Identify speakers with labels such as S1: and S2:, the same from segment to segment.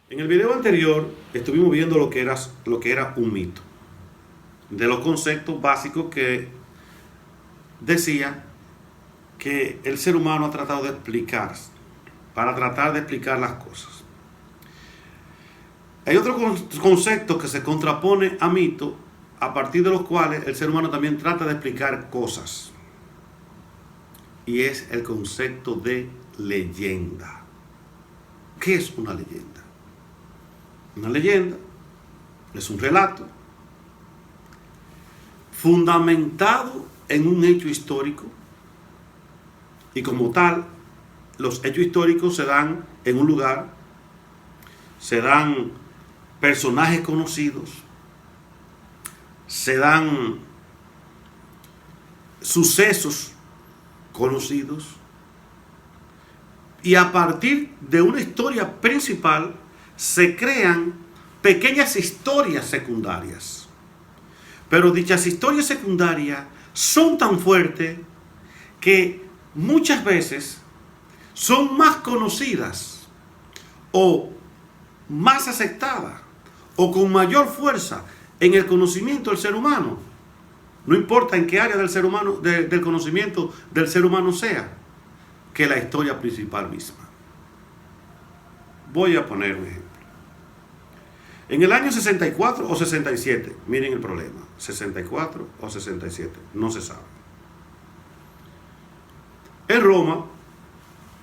S1: En el video anterior estuvimos viendo lo que era un mito, de los conceptos básicos que decía que el ser humano ha tratado de explicar, para tratar de explicar las cosas. Hay otro concepto que se contrapone a mito, a partir de los cuales el ser humano también trata de explicar cosas. Y es el concepto de leyenda. ¿Qué es una leyenda? Una leyenda es un relato fundamentado en un hecho histórico, y como tal, los hechos históricos se dan en un lugar, se dan personajes conocidos, se dan sucesos conocidos, y a partir de una historia principal se crean pequeñas historias secundarias. Pero dichas historias secundarias son tan fuertes que muchas veces son más conocidas o más aceptadas o con mayor fuerza en el conocimiento del ser humano. No importa en qué área del ser humano, del conocimiento del ser humano sea, que la historia principal misma. Voy a poner un ejemplo. En el año 64 o 67, miren el problema, 64 o 67, no se sabe. En Roma,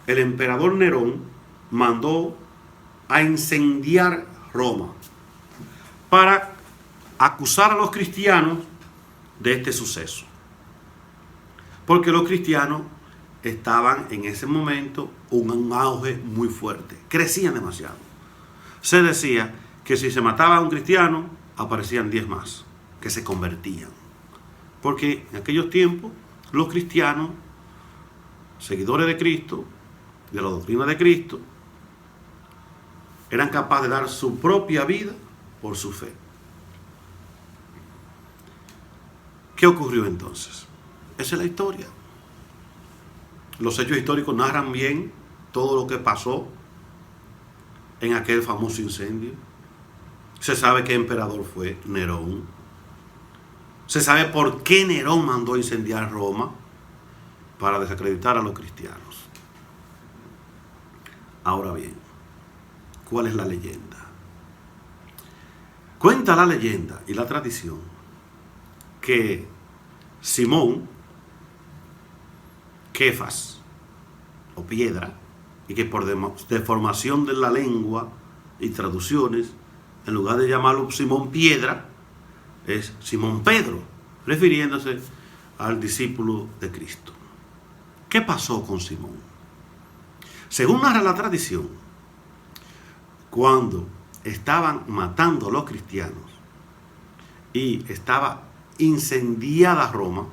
S1: el emperador Nerón mandó a incendiar Roma para acusar a los cristianos de este suceso. Porque los cristianos estaban en ese momento un auge muy fuerte, crecían demasiado. Se decía que si se mataba a un cristiano, aparecían 10 más, que se convertían. Porque en aquellos tiempos, los cristianos, seguidores de Cristo, de la doctrina de Cristo, eran capaces de dar su propia vida por su fe. ¿Qué ocurrió entonces? Esa es la historia. Los hechos históricos narran bien todo lo que pasó en aquel famoso incendio. Se sabe qué emperador fue Nerón. Se sabe por qué Nerón mandó incendiar Roma, para desacreditar a los cristianos. Ahora bien, ¿cuál es la leyenda? Cuenta la leyenda y la tradición que Simón, Kefas o piedra, y que por deformación de la lengua y traducciones, en lugar de llamarlo Simón Piedra, es Simón Pedro, refiriéndose al discípulo de Cristo. ¿Qué pasó con Simón? Según narra la tradición, cuando estaban matando a los cristianos y estaba incendiada Roma,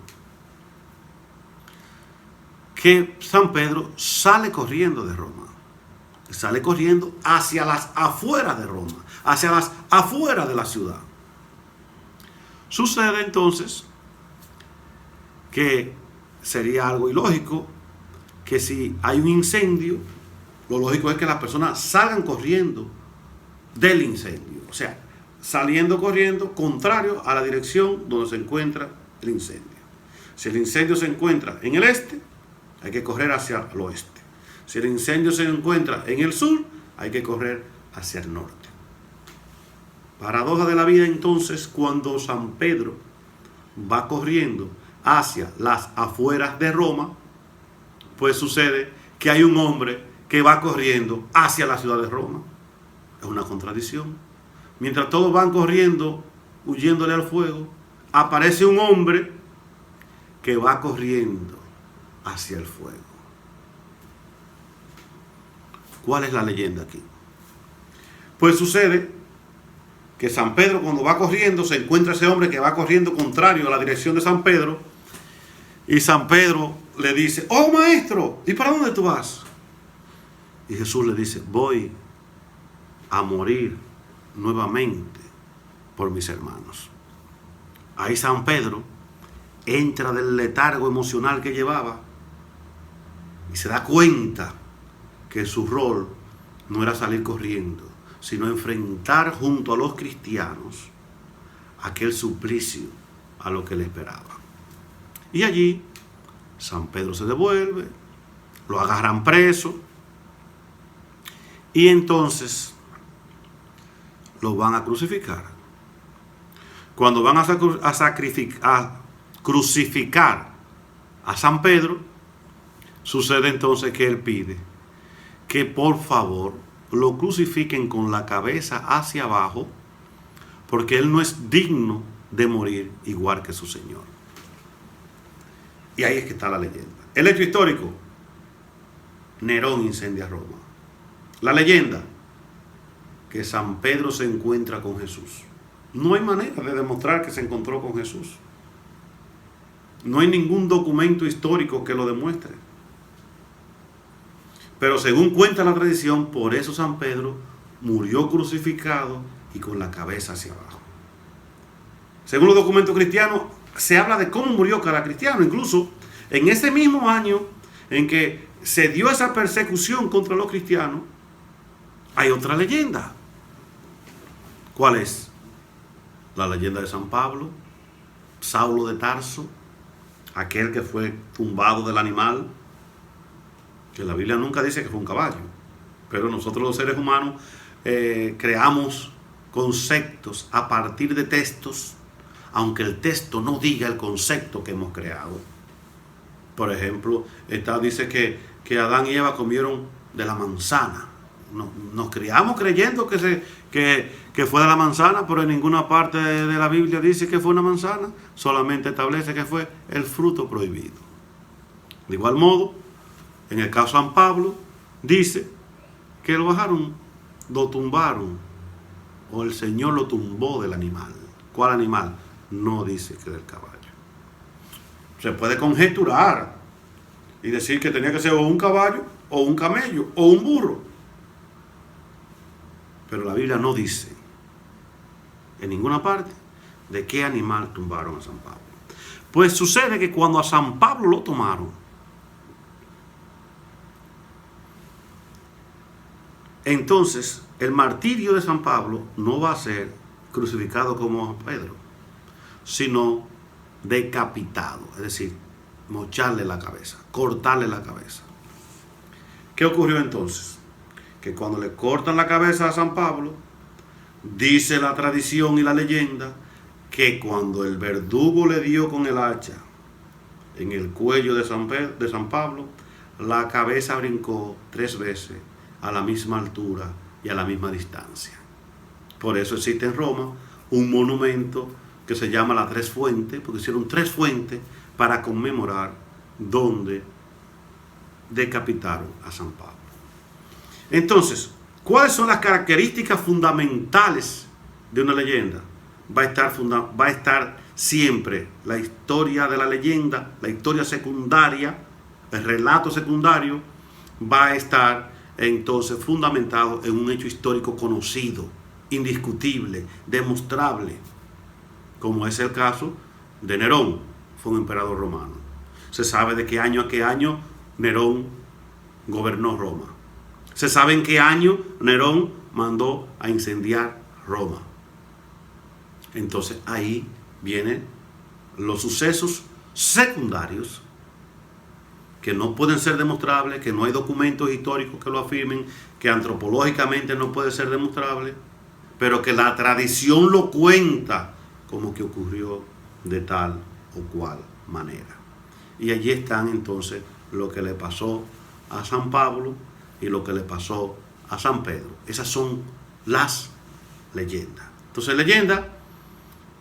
S1: que San Pedro sale corriendo de Roma, sale corriendo hacia las afueras de Roma, hacia las afueras de la ciudad. Sucede entonces que sería algo ilógico que si hay un incendio, lo lógico es que las personas salgan corriendo del incendio, o sea, saliendo corriendo contrario a la dirección donde se encuentra el incendio. Si el incendio se encuentra en el este, hay que correr hacia el oeste. Si el incendio se encuentra en el sur, hay que correr hacia el norte. Paradoja de la vida entonces, cuando San Pedro va corriendo hacia las afueras de Roma, pues sucede que hay un hombre que va corriendo hacia la ciudad de Roma. Es una contradicción. Mientras todos van corriendo, huyéndole al fuego, aparece un hombre que va corriendo hacia el fuego. ¿Cuál es la leyenda aquí? Pues sucede que San Pedro, cuando va corriendo, se encuentra ese hombre que va corriendo contrario a la dirección de San Pedro, y San Pedro le dice: ¡Oh, maestro! ¿Y para dónde tú vas? Y Jesús le dice: voy a morir nuevamente por mis hermanos. Ahí San Pedro entra del letargo emocional que llevaba y se da cuenta que su rol no era salir corriendo, sino enfrentar junto a los cristianos aquel suplicio a lo que le esperaba. Y allí San Pedro se devuelve, lo agarran preso y entonces lo van a crucificar. Cuando van a crucificar a San Pedro, sucede entonces que él pide que por favor lo crucifiquen con la cabeza hacia abajo, porque él no es digno de morir igual que su Señor. Y ahí es que está la leyenda. El hecho histórico: Nerón incendia Roma. La leyenda: que San Pedro se encuentra con Jesús. No hay manera de demostrar que se encontró con Jesús. No hay ningún documento histórico que lo demuestre. Pero según cuenta la tradición, por eso San Pedro murió crucificado y con la cabeza hacia abajo. Según los documentos cristianos, se habla de cómo murió cada cristiano. Incluso en ese mismo año en que se dio esa persecución contra los cristianos, hay otra leyenda. ¿Cuál es? La leyenda de San Pablo, Saulo de Tarso, aquel que fue tumbado del animal, que la Biblia nunca dice que fue un caballo, pero nosotros los seres humanos creamos conceptos a partir de textos, aunque el texto no diga el concepto que hemos creado. Por ejemplo, dice que Adán y Eva comieron de la manzana. Nos criamos creyendo que fue de la manzana, pero en ninguna parte de la Biblia dice que fue una manzana, solamente establece que fue el fruto prohibido. De igual modo, en el caso de San Pablo, dice que lo bajaron, lo tumbaron, o el Señor lo tumbó del animal. ¿Cuál animal? No dice que del caballo. Se puede conjeturar y decir que tenía que ser o un caballo, o un camello, o un burro. Pero la Biblia no dice en ninguna parte de qué animal tumbaron a San Pablo. Pues sucede que cuando a San Pablo lo tomaron, entonces el martirio de San Pablo no va a ser crucificado como a Pedro, sino decapitado, es decir, mocharle la cabeza, cortarle la cabeza. ¿Qué ocurrió entonces? Que cuando le cortan la cabeza a San Pablo, dice la tradición y la leyenda que cuando el verdugo le dio con el hacha en el cuello de San Pablo, la cabeza brincó 3 veces a la misma altura y a la misma distancia. Por eso existe en Roma un monumento que se llama las 3 fuentes, porque hicieron 3 fuentes para conmemorar donde decapitaron a San Pablo. Entonces, ¿cuáles son las características fundamentales de una leyenda? Va a estar siempre la historia de la leyenda, la historia secundaria, el relato secundario, va a estar entonces fundamentado en un hecho histórico conocido, indiscutible, demostrable, como es el caso de Nerón, fue un emperador romano. Se sabe de qué año a qué año Nerón gobernó Roma. Se sabe en qué año Nerón mandó a incendiar Roma. Entonces ahí vienen los sucesos secundarios que no pueden ser demostrables, que no hay documentos históricos que lo afirmen, que antropológicamente no puede ser demostrable, pero que la tradición lo cuenta como que ocurrió de tal o cual manera. Y allí están entonces lo que le pasó a San Pablo y lo que le pasó a San Pedro. Esas son las leyendas. Entonces, leyenda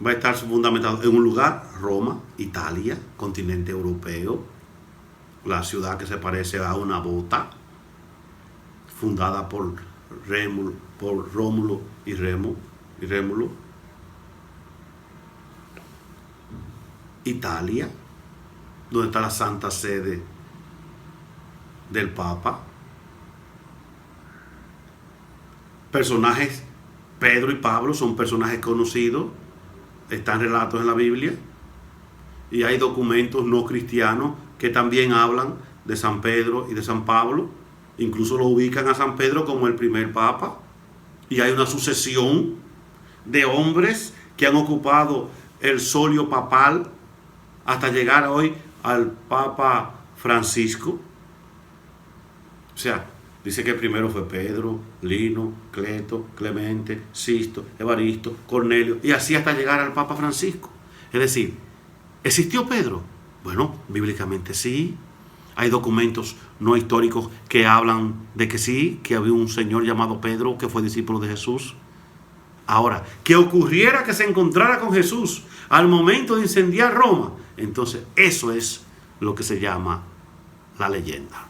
S1: va a estar fundamentado en un lugar, Roma, Italia, continente europeo, la ciudad que se parece a una bota, fundada por Rómulo y Rémulo. Italia, donde está la Santa Sede del Papa. Personajes, Pedro y Pablo son personajes conocidos, están relatos en la Biblia, y hay documentos no cristianos que también hablan de San Pedro y de San Pablo. Incluso lo ubican a San Pedro como el primer papa, Y hay una sucesión de hombres que han ocupado el solio papal hasta llegar hoy al Papa Francisco. O sea, dice que primero fue Pedro, Lino, Cleto, Clemente, Sisto, Evaristo, Cornelio, y así hasta llegar al Papa Francisco. Es decir, ¿existió Pedro? Bueno, bíblicamente sí. Hay documentos no históricos que hablan de que sí, que había un señor llamado Pedro que fue discípulo de Jesús. Ahora, que ocurriera que se encontrara con Jesús al momento de incendiar Roma, entonces eso es lo que se llama la leyenda.